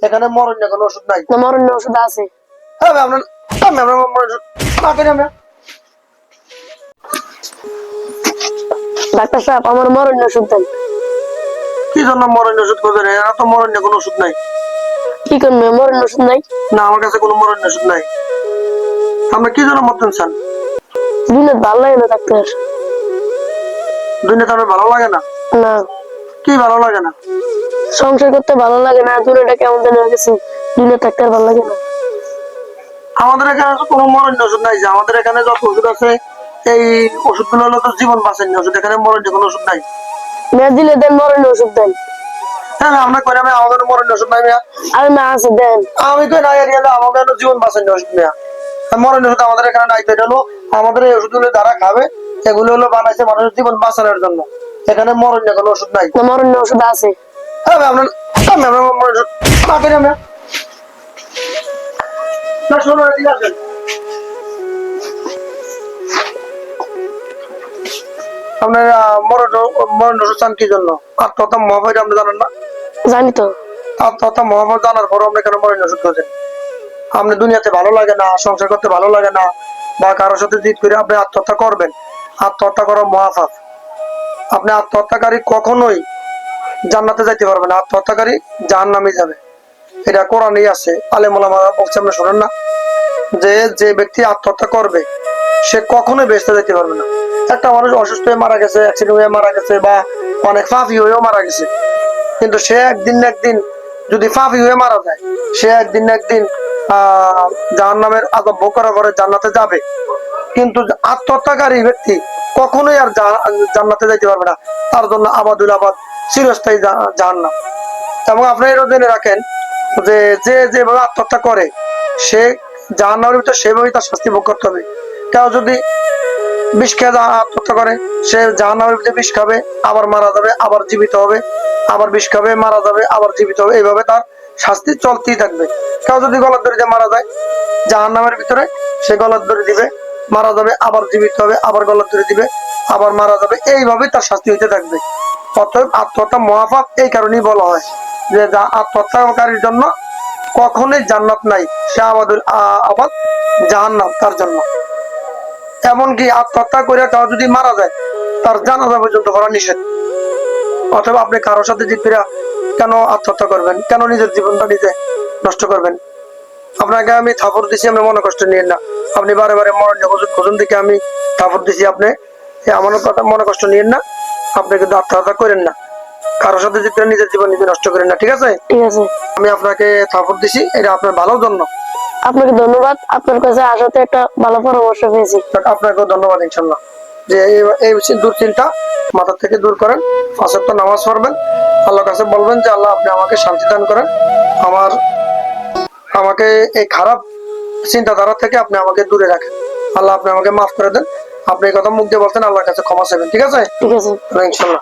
এখানে মরণের কোনো ওষুধ নাই। না মরণের ওষুধ আছে। হ্যাঁ আমরা ডাক্তার সাহেব আমার মরণের ওষুধ দেন। কি জন্য মরণের ওষুধ করবেন? এরা তো মরণের কোনো ওষুধ নাই। কি করবে মরণের ওষুধ নাই? না আমার কাছে কোনো মরণের ওষুধ নাই। আমরা কি জন্য মরতেন চান? দুনিয়া ভালো লাগে না ডাক্তার। দুনিয়াতে আপনার ভালো লাগে না? না কি ভালো লাগে না? সংসার করতে ভালো লাগে না, দুনিয়াটা কেমন যেন হয়ে গেছে, দুনিয়া থাকতে আর ভালো লাগে না। আমাদের এখানে তো কোনো মরণের ওষুধ নাই। যে আমাদের এখানে যত ওষুধ আছে এই ওষুধগুলো হলো তো জীবন বাঁচানোর ওষুধ। এখানে মরণের কোনো ওষুধ নাই। মেয়ে দিলে দেন, মরণের ওষুধ দেন। হ্যাঁ আমরা কই না আমাদের মরণের ওষুধ নাই মিয়া। আর মা আছে দেন। আমি কই না এরিয়ালে আমাদের হলো জীবন বাঁচানোর ওষুধ মিয়া। মরণের ওষুধ আমাদের এখানে নাই। তো এটা হলো আমাদের এই ওষুধগুলো যারা খাবে এগুলো হলো বানাইছে মানুষের জীবন বাঁচানোর জন্য। এখানে মরণের কোনো ওষুধ নাই। না মরণের ওষুধ আছে। হ্যাঁ আমরা মরণের ওষুধ না কই না মিয়া। না শোনো ঠিক আছে। আপনার মরণ ওষুধ চান কি জন্য? আত্মহত্যা মহাভয় আপনি জানেন না? জানি তো। আত্মহত্যা মহাভয় জানার পরও আপনি কেন মরণ ওষুধ খোঁজেন? আপনি দুনিয়াতে ভালো লাগে না, সংসার করতে ভালো লাগে না, বা কারোর সাথে জিদ করে আপনি আত্মহত্যা করবেন। আত্মহত্যা করা মহাপাপ। আপনি আত্মহত্যাকারী কখনোই জান্নাতে যাইতে পারবেন না। আত্মহত্যাকারী জাহান্নামে যাবে। এটা কোরআনেই আছে। আলেম ওলামারা বলছে, আপনি শোনেন না? যে ব্যক্তি আত্মহত্যা করবে সে কখনোই বেঁচতে যেতে পারবে না। একটা মানুষ অসুস্থ হয়ে মারা গেছে, অ্যাক্সিডেন্ট হয়ে মারা গেছে, বা অনেক পাপী হয়েও মারা গেছে, কিন্তু সে একদিন না একদিন যদি পাপী হয়ে মারা যায়, সে একদিন না একদিন জাহান্নামের আযাব ভোগ করার পরে জান্নাতে যাবে। কিন্তু আত্মহত্যাকারী ব্যক্তি কখনোই আর জান্নাতে যাইতে পারবে না। তার জন্য আবাদুল আবাদ চিরস্থায়ী জাহান্নাম। এবং আপনি এটা জেনে রাখেন যে যেভাবে আত্মহত্যা করে সে জাহান্নামের ভিতরে সেভাবেই তার শাস্তি ভোগ করতে হবে। কেউ যদি বিষ খেয়ে আত্মহত্যা করে সে জাহান্নামের ভিতরে বিষ খাবে, আবার মারা যাবে, আবার জীবিত হবে, আবার বিষ খাবে, মারা যাবে, আবার জীবিত হবে। এইভাবে তার শাস্তি চলতেই থাকবে। কেউ যদি গলার দড়ি দিয়ে মারা যায় জাহান্নামের ভিতরে, সে গলার দড়ি দিবে, মারা যাবে, আবার জীবিত হবে, আবার গলার দড়ি দিবে, আবার মারা যাবে। এইভাবে তার শাস্তি হইতে থাকবে। অতএব আত্মহত্যা মহাপাপ। এই কারণেই বলা হয় যে আত্মহত্যাকারীর জন্য কখনোই জান্নাত নাই, সে আবাদ জাহান্নাম তার জন্য। এমনকি আত্মহত্যা করে কেউ যদি মারা যায় তার জানাজা পর্যন্ত করা নিষেধ। অথবা আপনি কারোর সাথে জিদ করে কেন আত্মহত্যা করবেন? কেন নিজের জীবনটা নিজে নষ্ট করবেন? আপনাকে আমি থাপড় দিছি, আপনি মনে কষ্ট নিয়েন না। আপনি বারে বারে মরণের ওষুধ খোঁজেন দিকে আমি থাপড় দিছি, আপনি আমার কথা মনে কষ্ট নিয়েন না। আপনি কিন্তু আত্মহত্যা করেন না। কারোর সাথে জিদ করে নিজের জীবন নিজে নষ্ট করেন না, ঠিক আছে? ঠিক আছে। আমি আপনাকে থাপড় দিছি, এটা আপনার ভালোর জন্য। আপনাকে ধন্যবাদ, আপনার কাছে আসাতে একটা ভালো পরামর্শ পেয়েছি। আপনাকেও ধন্যবাদ। ইনশাল্লাহ যে এই দুশ্চিন্তা মাথা থেকে দূর করেন, 5 ওয়াক্ত নামাজ পড়বেন, আল্লাহর কাছে বলবেন যে আল্লাহ আপনি আমাকে শান্তি দান করেন, আমাকে এই খারাপ চিন্তাধারা থেকে আপনি আমাকে দূরে রাখেন। আল্লাহ আপনি আমাকে মাফ করে দেন। আপনি এই কথা মুখ দিয়ে বলতেন, আল্লাহর কাছে ক্ষমা চাইবেন, ঠিক আছে? ঠিক আছে ইনশাল্লাহ।